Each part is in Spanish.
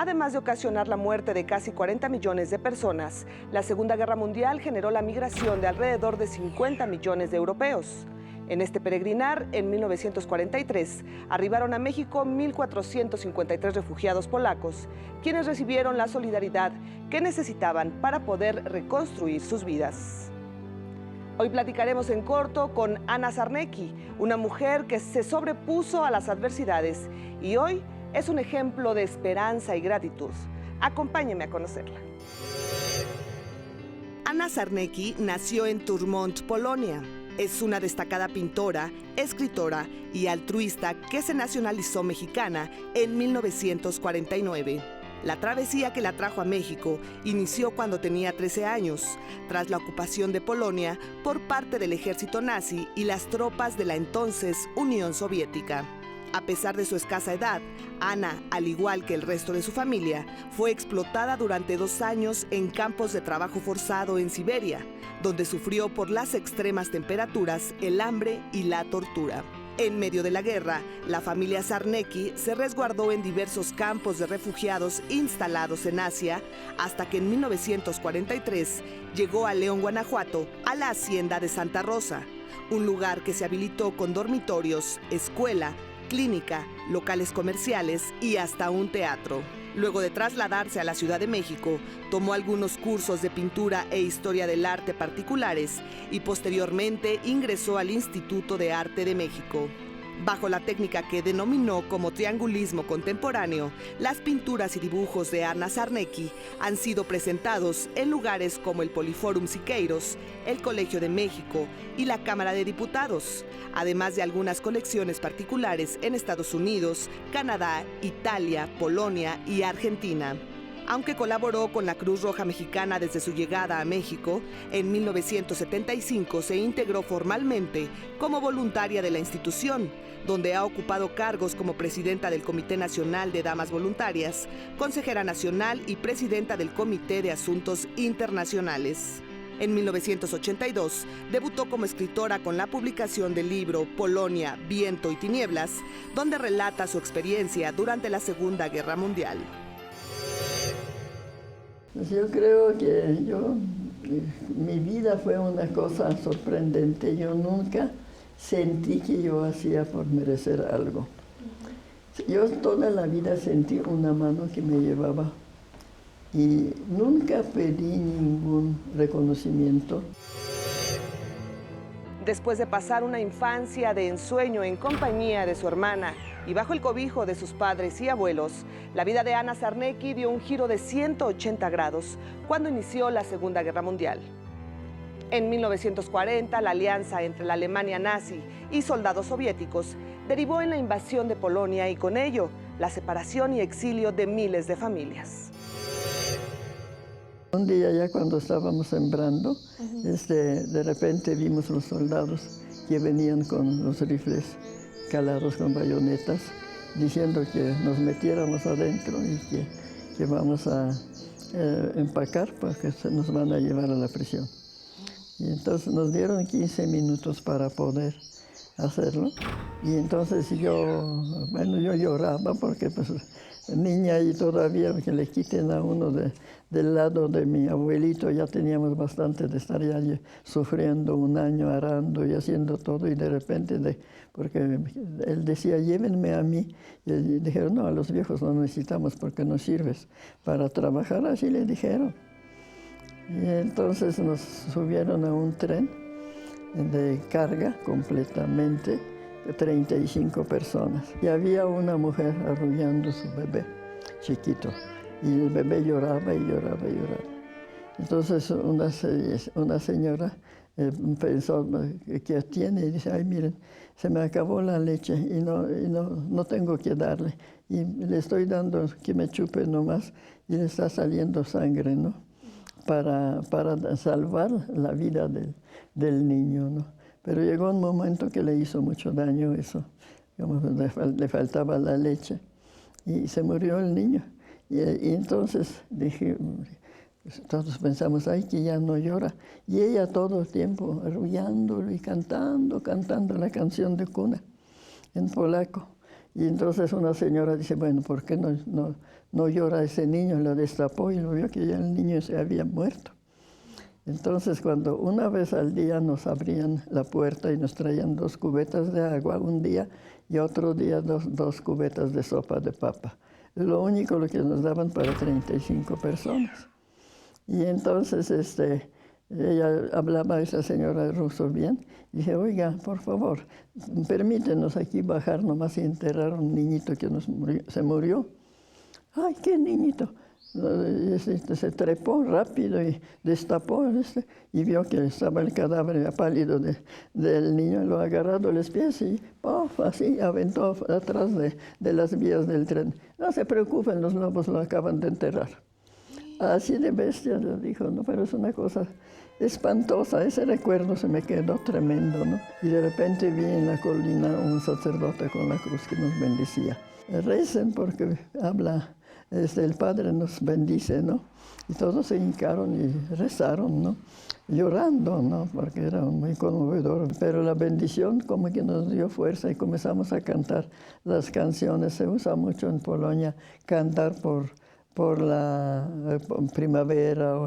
Además de ocasionar la muerte de casi 40 millones de personas, la Segunda Guerra Mundial generó la migración de alrededor de 50 millones de europeos. En este peregrinar, en 1943, arribaron a México 1.453 refugiados polacos, quienes recibieron la solidaridad que necesitaban para poder reconstruir sus vidas. Hoy platicaremos en corto con Anna Sarnecki, una mujer que se sobrepuso a las adversidades y hoy es un ejemplo de esperanza y gratitud. Acompáñeme a conocerla. Anna Sarnecki nació en Turmont, Polonia. Es una destacada pintora, escritora y altruista que se nacionalizó mexicana en 1949. La travesía que la trajo a México inició cuando tenía 13 años, tras la ocupación de Polonia por parte del ejército nazi y las tropas de la entonces Unión Soviética. A pesar de su escasa edad, Ana, al igual que el resto de su familia, fue explotada durante 2 años en campos de trabajo forzado en Siberia, donde sufrió por las extremas temperaturas, el hambre y la tortura. En medio de la guerra, la familia Sarnecki se resguardó en diversos campos de refugiados instalados en Asia, hasta que en 1943 llegó a León, Guanajuato, a la hacienda de Santa Rosa, un lugar que se habilitó con dormitorios, escuela, clínica, locales comerciales y hasta un teatro. Luego de trasladarse a la Ciudad de México, tomó algunos cursos de pintura e historia del arte particulares y posteriormente ingresó al Instituto de Arte de México. Bajo la técnica que denominó como triangulismo contemporáneo, las pinturas y dibujos de Anna Sarnecki han sido presentados en lugares como el Poliforum Siqueiros, el Colegio de México y la Cámara de Diputados, además de algunas colecciones particulares en Estados Unidos, Canadá, Italia, Polonia y Argentina. Aunque colaboró con la Cruz Roja Mexicana desde su llegada a México, en 1975 se integró formalmente como voluntaria de la institución, donde ha ocupado cargos como presidenta del Comité Nacional de Damas Voluntarias, consejera nacional y presidenta del Comité de Asuntos Internacionales. En 1982 debutó como escritora con la publicación del libro Polonia, Viento y Tinieblas, donde relata su experiencia durante la Segunda Guerra Mundial. Pues yo creo que mi vida fue una cosa sorprendente. Yo nunca sentí que yo hacía por merecer algo. Yo toda la vida sentí una mano que me llevaba y nunca pedí ningún reconocimiento. Después de pasar una infancia de ensueño en compañía de su hermana y bajo el cobijo de sus padres y abuelos, la vida de Anna Sarnecki dio un giro de 180 grados cuando inició la Segunda Guerra Mundial. En 1940, la alianza entre la Alemania nazi y soldados soviéticos derivó en la invasión de Polonia y con ello la separación y exilio de miles de familias. Un día ya cuando estábamos sembrando, de repente vimos los soldados que venían con los rifles calados con bayonetas, diciendo que nos metiéramos adentro y que vamos a empacar porque nos van a llevar a la prisión. Y entonces nos dieron 15 minutos para poder hacerlo. Y entonces yo lloraba porque pues niña y todavía que le quiten a uno del lado de mi abuelito, ya teníamos bastante de estar ya sufriendo 1 año, arando y haciendo todo y de repente, porque él decía, llévenme a mí. Y dijeron, no, a los viejos no necesitamos porque no sirves para trabajar, así le dijeron. Y entonces nos subieron a un tren de carga completamente, 35 personas. Y había una mujer arrullando a su bebé chiquito. Y el bebé lloraba y lloraba y lloraba. Entonces una señora pensó que tiene y dice, ay, miren, se me acabó la leche y no tengo que darle. Y le estoy dando que me chupe nomás y le está saliendo sangre, ¿no? Para salvar la vida del niño, ¿no? Pero llegó un momento que le hizo mucho daño eso, le faltaba la leche y se murió el niño. Y entonces dije, todos pensamos, ay, que ya no llora. Y ella todo el tiempo arrullándolo y cantando la canción de cuna en polaco. Y entonces una señora dice, bueno, ¿por qué no llora ese niño? Lo destapó y lo vio que ya el niño se había muerto. Entonces, cuando una vez al día nos abrían la puerta y nos traían 2 cubetas de agua un día y otro día dos cubetas de sopa de papa. Lo único lo que nos daban para 35 personas. Y entonces ella hablaba a esa señora ruso bien. Dije, oiga, por favor, permítenos aquí bajar nomás y enterrar a un niñito que se murió. Ay, ¿qué niñito? Se trepó rápido y destapó y vio que estaba el cadáver ya pálido del niño. Lo agarró de los pies y ¡puff! Así aventó atrás de las vías del tren. No se preocupen, los lobos lo acaban de enterrar. Así de bestia, le dijo, ¿no? Pero es una cosa espantosa. Ese recuerdo se me quedó tremendo, ¿no? Y de repente vi en la colina un sacerdote con la cruz que nos bendecía. Recen porque habla, el Padre nos bendice, ¿no? Y todos se hincaron y rezaron, ¿no? Llorando, ¿no? Porque era muy conmovedor. Pero la bendición como que nos dio fuerza y comenzamos a cantar las canciones. Se usa mucho en Polonia cantar por la primavera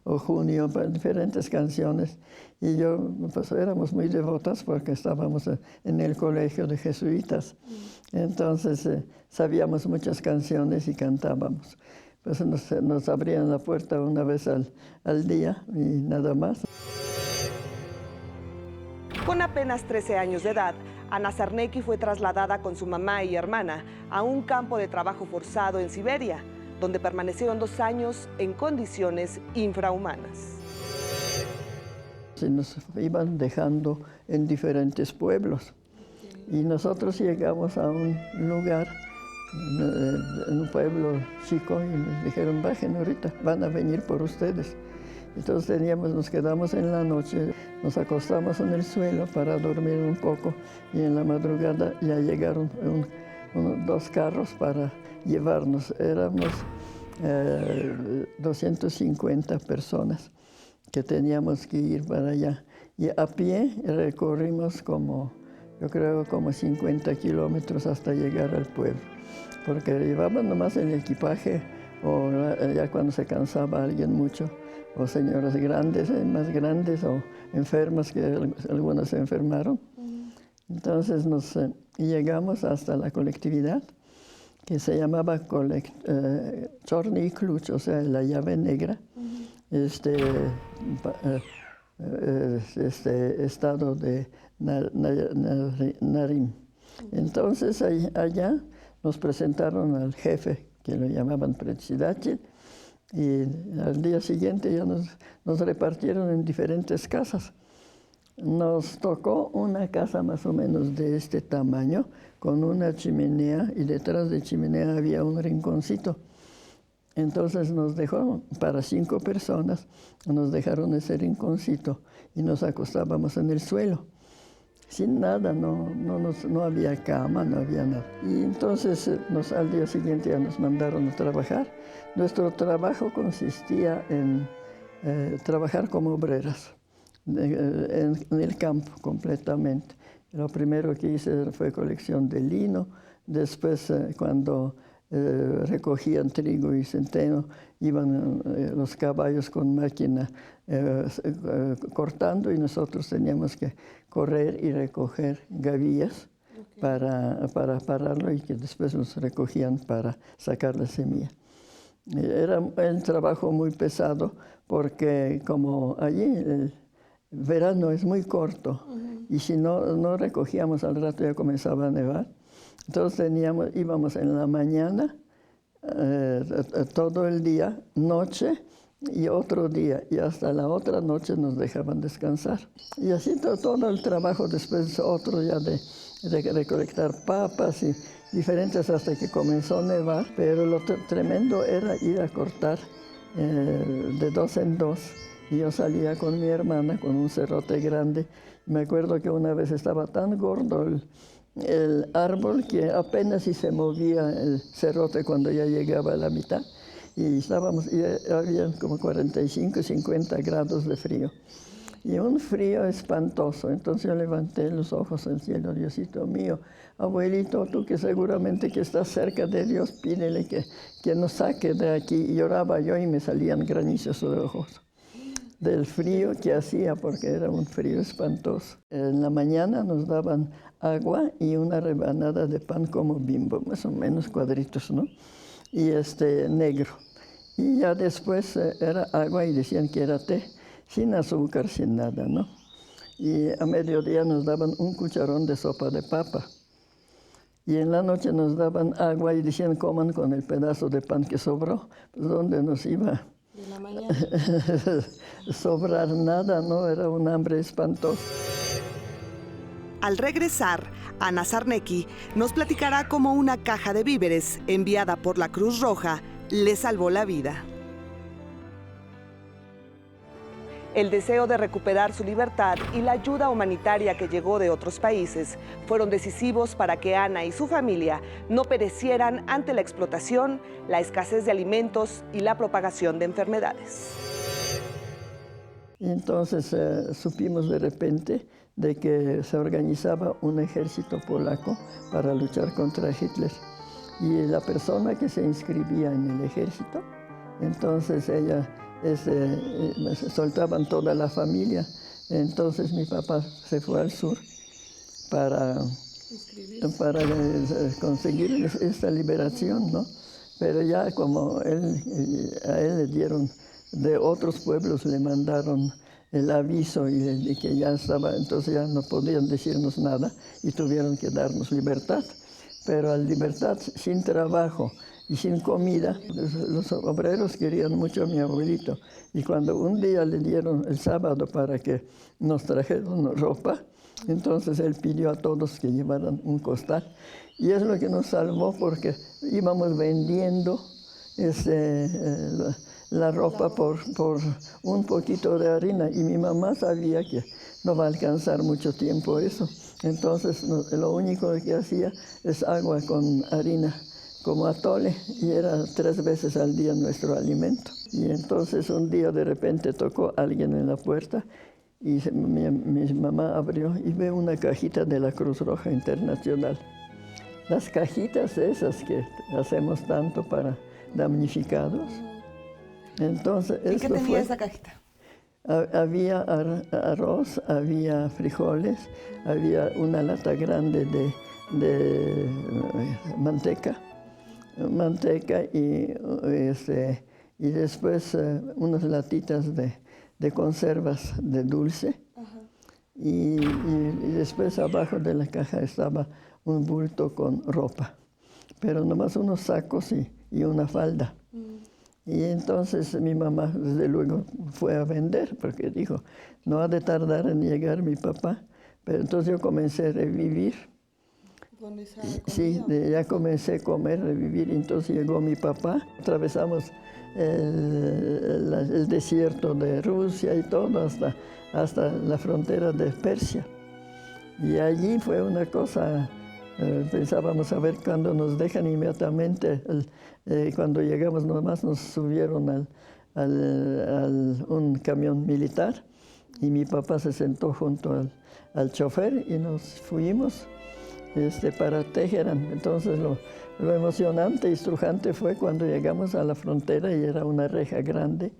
o junio, diferentes canciones. Y yo, pues éramos muy devotas porque estábamos en el colegio de jesuitas. Entonces sabíamos muchas canciones y cantábamos. Pues nos abrían la puerta una vez al día y nada más. Con apenas 13 años de edad, Ana Sarnecki fue trasladada con su mamá y hermana a un campo de trabajo forzado en Siberia, donde permanecieron 2 años en condiciones infrahumanas. Nos iban dejando en diferentes pueblos y nosotros llegamos a un lugar, en un pueblo chico, y nos dijeron, bajen ahorita, van a venir por ustedes. Entonces nos quedamos en la noche, nos acostamos en el suelo para dormir un poco y en la madrugada ya llegaron 2 carros para llevarnos. Éramos 250 personas que teníamos que ir para allá. Y a pie recorrimos yo creo como 50 kilómetros hasta llegar al pueblo. Porque llevaban nomás el equipaje, o ya cuando se cansaba alguien mucho, o señoras grandes, más grandes, o enfermas, que algunas se enfermaron. Entonces llegamos hasta la colectividad, que se llamaba Chorny Kluch, o sea, la llave negra, estado de Narim. Entonces allá nos presentaron al jefe, que lo llamaban Predsedatel, y al día siguiente ya nos repartieron en diferentes casas. Nos tocó una casa más o menos de este tamaño, con una chimenea, y detrás de chimenea había un rinconcito. Entonces nos dejó para 5 personas, nos dejaron ese rinconcito y nos acostábamos en el suelo. Sin nada, no había cama, no había nada. Y entonces al día siguiente ya nos mandaron a trabajar. Nuestro trabajo consistía en trabajar como obreras, en el campo completamente. Lo primero que hice fue colección de lino. Después, cuando recogían trigo y centeno, iban los caballos con máquina cortando, y nosotros teníamos que correr y recoger gavillas para pararlo, y que después nos recogían para sacar la semilla. Era un trabajo muy pesado porque como allí el verano es muy corto, y si no recogíamos al rato ya comenzaba a nevar. Entonces íbamos en la mañana, todo el día, noche y otro día, y hasta la otra noche nos dejaban descansar. Y así todo el trabajo, después otro ya de recolectar papas y diferentes, hasta que comenzó a nevar. Pero lo tremendo era ir a cortar de 2 en 2. Y yo salía con mi hermana con un serrote grande. Me acuerdo que una vez estaba tan gordo el árbol que apenas si se movía el serrote cuando ya llegaba a la mitad. Y había como 45, 50 grados de frío. y un frío espantoso. Entonces yo levanté los ojos al cielo, Diosito mío, abuelito, tú que seguramente que estás cerca de Dios, pídele que nos saque de aquí. Y lloraba yo y me salían granizos de ojos del frío que hacía, porque era un frío espantoso. En la mañana nos daban agua y una rebanada de pan como Bimbo, más o menos cuadritos, ¿no? Y negro. Y ya después era agua y decían que era té, sin azúcar, sin nada, ¿no? Y a mediodía nos daban un cucharón de sopa de papa. Y en la noche nos daban agua y decían coman con el pedazo de pan que sobró. Pues ¿dónde nos iba de la mañana sobrar nada, ¿no? Era un hambre espantosa. Al regresar, Ana Sarnecki nos platicará cómo una caja de víveres enviada por la Cruz Roja le salvó la vida. El deseo de recuperar su libertad y la ayuda humanitaria que llegó de otros países fueron decisivos para que Ana y su familia no perecieran ante la explotación, la escasez de alimentos y la propagación de enfermedades. Y entonces supimos de repente de que se organizaba un ejército polaco para luchar contra Hitler. Y la persona que se inscribía en el ejército, entonces ella soltaban toda la familia. Entonces mi papá se fue al sur para conseguir esta liberación, ¿no? Pero ya como a él le dieron, de otros pueblos le mandaron el aviso y que ya estaba, entonces ya no podían decirnos nada y tuvieron que darnos libertad. Pero la libertad sin trabajo y sin comida, los obreros querían mucho a mi abuelito. Y cuando un día le dieron el sábado para que nos trajeran ropa, entonces él pidió a todos que llevaran un costal. Y es lo que nos salvó porque íbamos vendiendo la ropa por un poquito de harina. Y mi mamá sabía que no va a alcanzar mucho tiempo eso. Entonces lo único que hacía es agua con harina, como atole, y era 3 veces al día nuestro alimento. Y entonces un día de repente tocó alguien en la puerta y mi mamá abrió y ve una cajita de la Cruz Roja Internacional. Las cajitas esas que hacemos tanto para damnificados. Entonces, ¿y qué tenía esa cajita? Había arroz, había frijoles, había una lata grande de manteca y después unas latitas de conservas de dulce. Y después abajo de la caja estaba un bulto con ropa, pero nomás unos sacos y una falda. Y entonces mi mamá, desde luego, fue a vender, porque dijo, no ha de tardar en llegar mi papá. Pero entonces yo comencé a revivir. Sí, ya comencé a comer, revivir, y entonces llegó mi papá. Atravesamos el desierto de Rusia y todo, hasta la frontera de Persia. Y allí fue una cosa, pensábamos a ver cuándo nos dejan inmediatamente. Cuando llegamos nomás nos subieron a un camión militar y mi papá se sentó junto al chofer y nos fuimos para Teherán. Entonces lo emocionante y estrujante fue cuando llegamos a la frontera y era una reja grande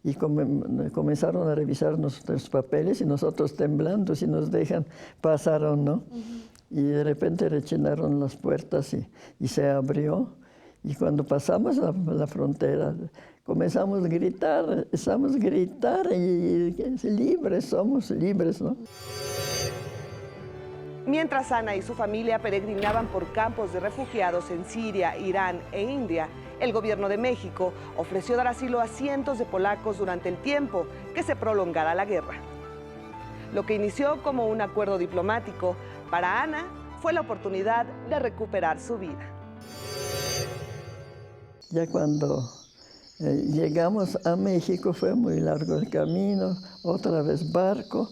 y comenzaron a revisar nuestros papeles y nosotros temblando si nos dejan pasar o no. Y de repente rechinaron las puertas y se abrió. Y cuando pasamos la frontera, comenzamos a gritar, y libres, somos libres, ¿no? Mientras Ana y su familia peregrinaban por campos de refugiados en Siria, Irán e India, el gobierno de México ofreció dar asilo a cientos de polacos durante el tiempo que se prolongara la guerra. Lo que inició como un acuerdo diplomático, para Ana fue la oportunidad de recuperar su vida. Ya cuando llegamos a México fue muy largo el camino, otra vez barco,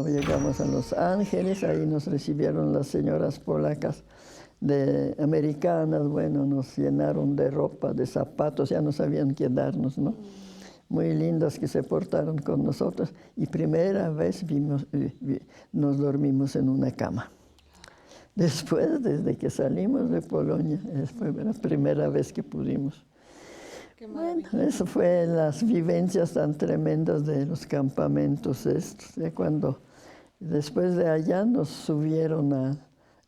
llegamos a Los Ángeles, ahí nos recibieron las señoras polacas americanas, bueno, nos llenaron de ropa, de zapatos, ya no sabían qué darnos, ¿no? muy lindas que se portaron con nosotros. Y primera vez nos dormimos en una cama. Después, desde que salimos de Polonia, fue la primera vez que pudimos. Bueno, eso fue las vivencias tan tremendas de los campamentos estos. Ya cuando después de allá nos subieron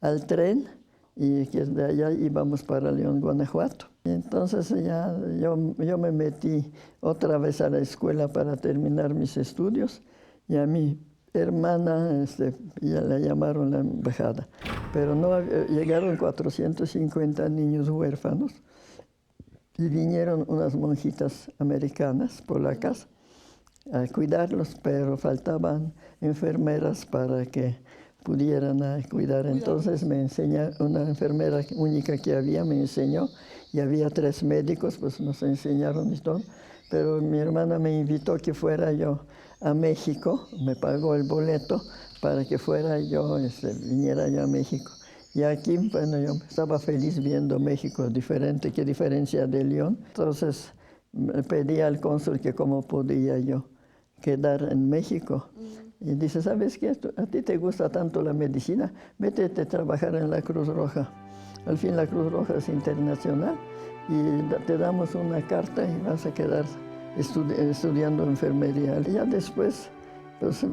al tren y que de allá íbamos para León, Guanajuato. Entonces ya yo me metí otra vez a la escuela para terminar mis estudios y a mi hermana ya la llamaron la embajada, pero no llegaron 450 niños huérfanos y vinieron unas monjitas americanas, polacas, a cuidarlos, pero faltaban enfermeras para que pudieran cuidar. Entonces me enseñó, una enfermera única que había, me enseñó, y había 3 médicos, pues nos enseñaron y todo, pero mi hermana me invitó que fuera yo a México, me pagó el boleto para que fuera yo, viniera yo a México. Y aquí, bueno, yo estaba feliz viendo México diferente, qué diferencia de León. Entonces me pedí al cónsul que cómo podía yo quedar en México. Y dice, ¿sabes qué? A ti te gusta tanto la medicina, métete a trabajar en la Cruz Roja. Al fin la Cruz Roja es internacional y te damos una carta y vas a quedar estudiando enfermería. Ya después pues,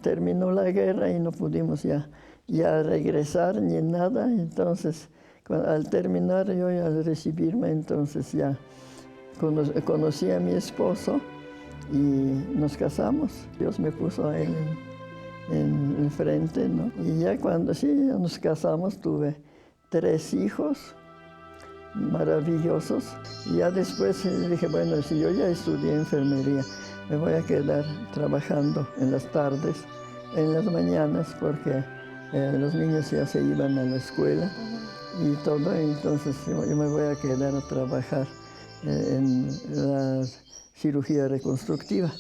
terminó la guerra y no pudimos ya regresar ni nada. Entonces, al terminar yo y al recibirme, entonces ya conocí a mi esposo y nos casamos. Dios me puso a él en frente, ¿no? Y ya cuando ya nos casamos, tuve 3 hijos maravillosos. Y ya después dije, bueno, si yo ya estudié enfermería, me voy a quedar trabajando en las tardes, en las mañanas, porque los niños ya se iban a la escuela y todo. Entonces yo me voy a quedar a trabajar en la cirugía reconstructiva.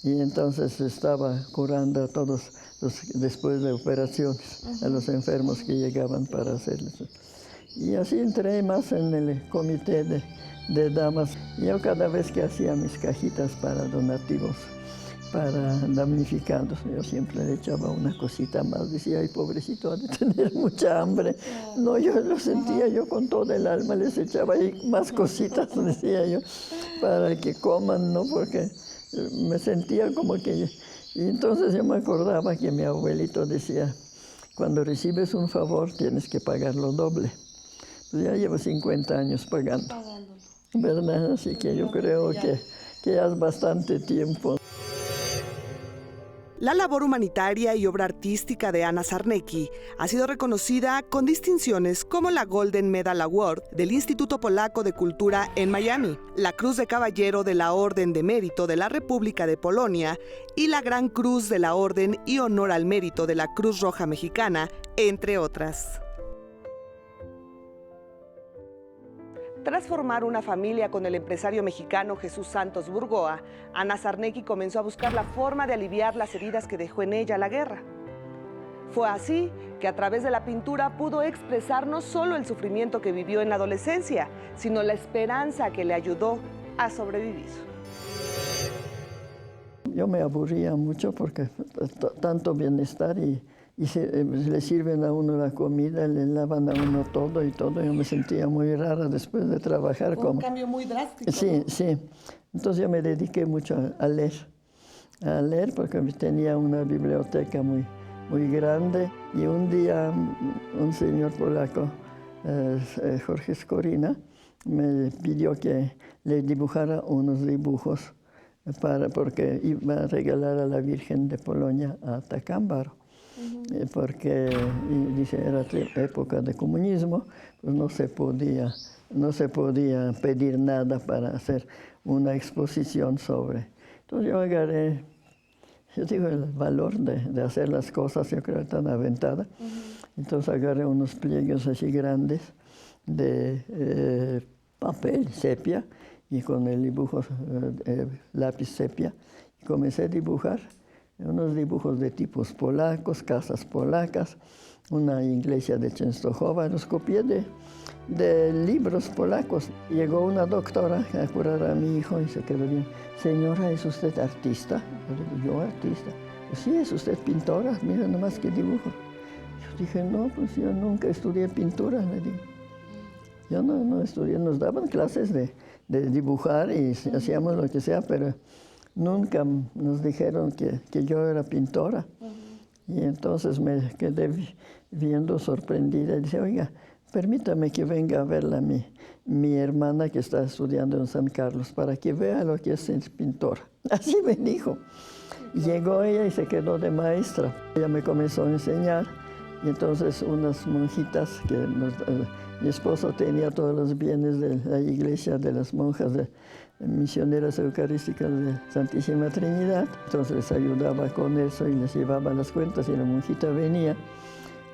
Y entonces estaba curando a todos después de operaciones, a los enfermos que llegaban para hacerles. Y así entré más en el comité de damas. Yo cada vez que hacía mis cajitas para donativos, para damnificados, yo siempre le echaba una cosita más. Decía, ay, pobrecito, ha de tener mucha hambre. No, yo lo sentía, yo con todo el alma les echaba ahí más cositas, decía yo, para que coman, ¿no? Porque me sentía como que... Y entonces yo me acordaba que mi abuelito decía, cuando recibes un favor tienes que pagarlo doble. Pues ya llevo 50 años pagando, ¿verdad? Así que yo creo que ya es bastante tiempo. La labor humanitaria y obra artística de Anna Sarnecki ha sido reconocida con distinciones como la Golden Medal Award del Instituto Polaco de Cultura en Miami, la Cruz de Caballero de la Orden de Mérito de la República de Polonia y la Gran Cruz de la Orden y Honor al Mérito de la Cruz Roja Mexicana, entre otras. Tras formar una familia con el empresario mexicano Jesús Santos Burgoa, Anna Sarnecki comenzó a buscar la forma de aliviar las heridas que dejó en ella la guerra. Fue así que a través de la pintura pudo expresar no solo el sufrimiento que vivió en la adolescencia, sino la esperanza que le ayudó a sobrevivir. Yo me aburría mucho porque tanto bienestar y le sirven a uno la comida, le lavan a uno todo y todo. Yo me sentía muy rara después de trabajar. Un cambio muy drástico. Sí, ¿no? sí. Entonces yo me dediqué mucho a leer porque tenía una biblioteca muy grande. Y un día un señor polaco, Jorge Skorina, me pidió que le dibujara unos dibujos porque iba a regalar a la Virgen de Polonia a Tacámbaro. Porque dice, era época de comunismo, pues no se podía pedir nada para hacer una exposición sobre. Entonces yo agarré, yo digo, el valor de hacer las cosas, yo creo tan aventada. Entonces agarré unos pliegues así grandes de papel sepia y con el dibujo lápiz sepia, y comencé a dibujar unos dibujos de tipos polacos, casas polacas, una iglesia de Częstochowa, los copié de libros polacos. Llegó una doctora a curar a mi hijo y se quedó bien. Señora, ¿es usted artista? Yo digo, yo artista. Pues sí, es usted pintora, mira nomás qué dibujo. Yo dije, no, pues yo nunca estudié pintura, le digo. Yo no estudié, nos daban clases de dibujar y hacíamos lo que sea, pero nunca nos dijeron que yo era pintora. Y entonces me quedé viendo sorprendida y dice, oiga, permítame que venga a verla mi hermana que está estudiando en San Carlos para que vea lo que es ser pintora. Así me dijo. Llegó ella y se quedó de maestra. Ella me comenzó a enseñar y entonces unas monjitas que mi esposo tenía todos los bienes de la iglesia de las monjas misioneras eucarísticas de Santísima Trinidad. Entonces les ayudaba con eso y les llevaba las cuentas y la monjita venía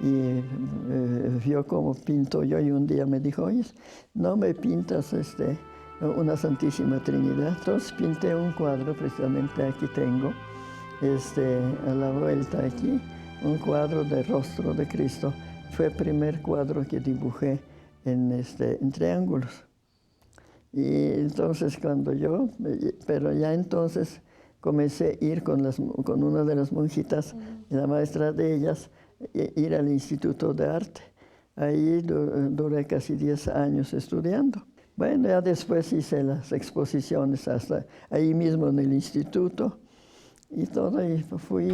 y vio cómo pinto yo y un día me dijo, oye, no me pintas una Santísima Trinidad. Entonces pinté un cuadro, precisamente aquí tengo, a la vuelta aquí, un cuadro de rostro de Cristo. Fue el primer cuadro que dibujé en triángulos. Y entonces pero ya entonces comencé a ir con una de las monjitas, la maestra de ellas, ir al Instituto de Arte. Ahí duré casi 10 años estudiando. Bueno, ya después hice las exposiciones hasta ahí mismo en el instituto y todo, y fui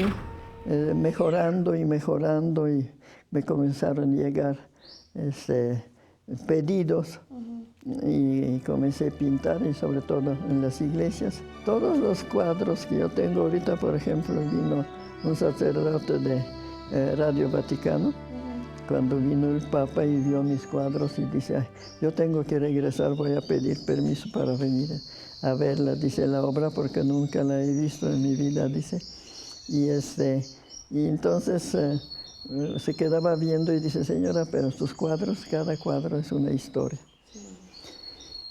mejorando y mejorando y me comenzaron a llegar pedidos. Y comencé a pintar, y sobre todo en las iglesias. Todos los cuadros que yo tengo ahorita, por ejemplo, vino un sacerdote de Radio Vaticano, cuando vino el Papa y vio mis cuadros y dice, ay, yo tengo que regresar, voy a pedir permiso para venir a verla, dice, la obra, porque nunca la he visto en mi vida, dice. Y entonces se quedaba viendo y dice, señora, pero tus cuadros, cada cuadro es una historia.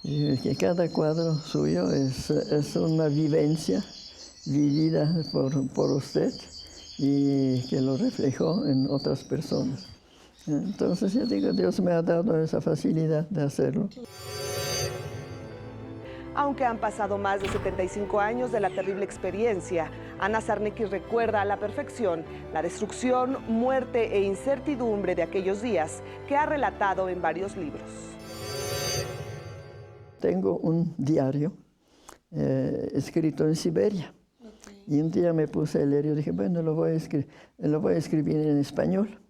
Y que cada cuadro suyo es una vivencia vivida por usted y que lo reflejó en otras personas. Entonces yo digo, Dios me ha dado esa facilidad de hacerlo. Aunque han pasado más de 75 años de la terrible experiencia, Ana Sarnecki recuerda a la perfección la destrucción, muerte e incertidumbre de aquellos días que ha relatado en varios libros. Tengo un diario escrito en Siberia. Y un día me puse a leer y dije, bueno, lo voy a escribir en español.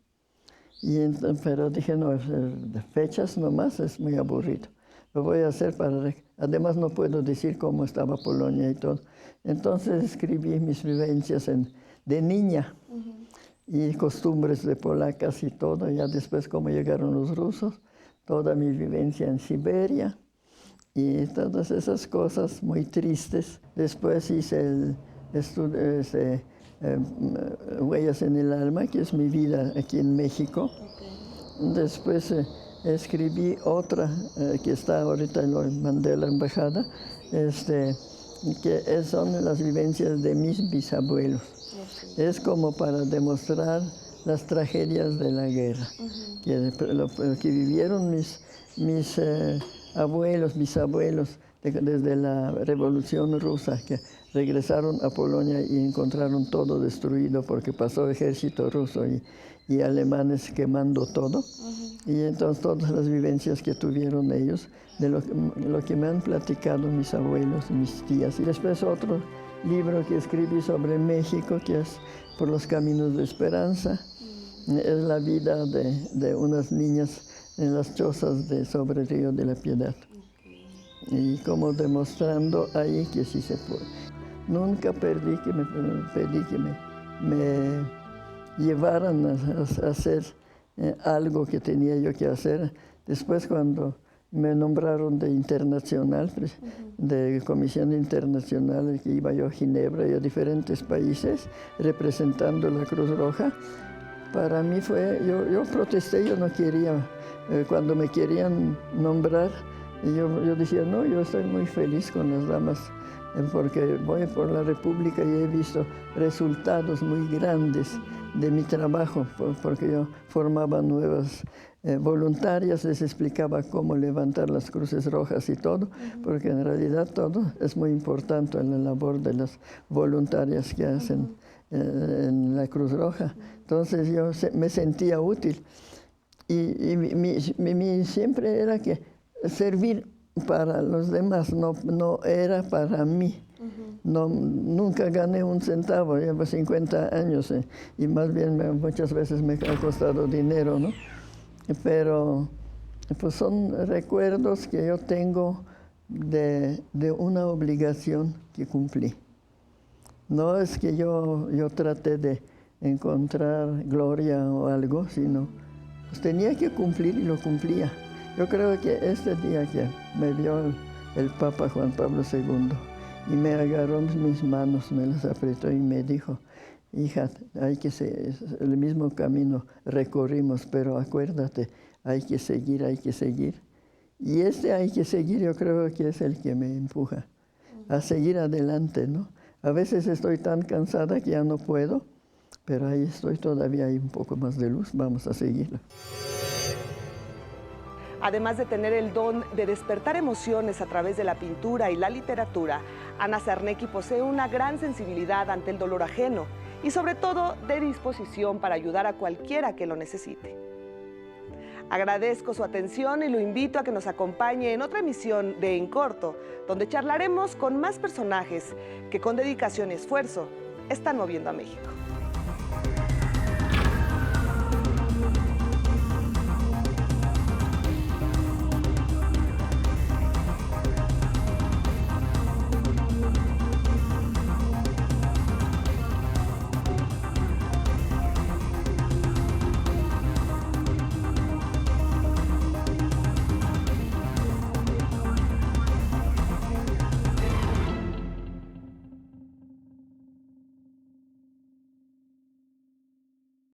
Pero dije, no, de fechas nomás es muy aburrido. Lo voy a hacer además no puedo decir cómo estaba Polonia y todo. Entonces escribí mis vivencias de niña y costumbres de polacas y todo. Ya después cómo llegaron los rusos, toda mi vivencia en Siberia. Y todas esas cosas muy tristes. Después hice Huellas en el alma, que es mi vida aquí en México. Después escribí otra que está ahorita, lo mandé a la embajada, que son las vivencias de mis bisabuelos. Es como para demostrar las tragedias de la guerra, que vivieron mis abuelos, bisabuelos, desde la Revolución Rusa, que regresaron a Polonia y encontraron todo destruido porque pasó ejército ruso y alemanes quemando todo. Y entonces todas las vivencias que tuvieron ellos, de lo que me han platicado mis abuelos, mis tías. Y después otro libro que escribí sobre México, que es Por los Caminos de Esperanza. Es la vida de unas niñas en las chozas sobre el Río de la Piedad. Y como demostrando ahí que sí se puede. Nunca pedí que me llevaran a hacer algo que tenía yo que hacer. Después cuando me nombraron de internacional, de comisión internacional, que iba yo a Ginebra y a diferentes países representando la Cruz Roja, para mí fue, yo protesté, yo no quería, cuando me querían nombrar, yo decía, no, yo estoy muy feliz con las damas, porque voy por la República y he visto resultados muy grandes de mi trabajo, porque yo formaba nuevas voluntarias, les explicaba cómo levantar las cruces rojas y todo, porque en realidad todo es muy importante en la labor de las voluntarias que hacen en la Cruz Roja. Entonces yo me sentía útil y mi siempre era que servir para los demás, no era para mí. Nunca gané un centavo, llevo 50 años y más bien muchas veces me ha costado dinero, ¿no? Pero pues son recuerdos que yo tengo de una obligación que cumplí. No es que yo traté de encontrar gloria o algo, sino pues tenía que cumplir y lo cumplía. Yo creo que este día que me vio el Papa Juan Pablo II y me agarró mis manos, me las apretó y me dijo, hija, hay que el mismo camino recorrimos, pero acuérdate, hay que seguir, hay que seguir. Y hay que seguir, yo creo que es el que me empuja a seguir adelante, ¿no? A veces estoy tan cansada que ya no puedo, pero ahí estoy, todavía hay un poco más de luz, vamos a seguirlo. Además de tener el don de despertar emociones a través de la pintura y la literatura, Ana Czarnecki posee una gran sensibilidad ante el dolor ajeno y sobre todo de disposición para ayudar a cualquiera que lo necesite. Agradezco su atención y lo invito a que nos acompañe en otra emisión de En Corto, donde charlaremos con más personajes que con dedicación y esfuerzo están moviendo a México.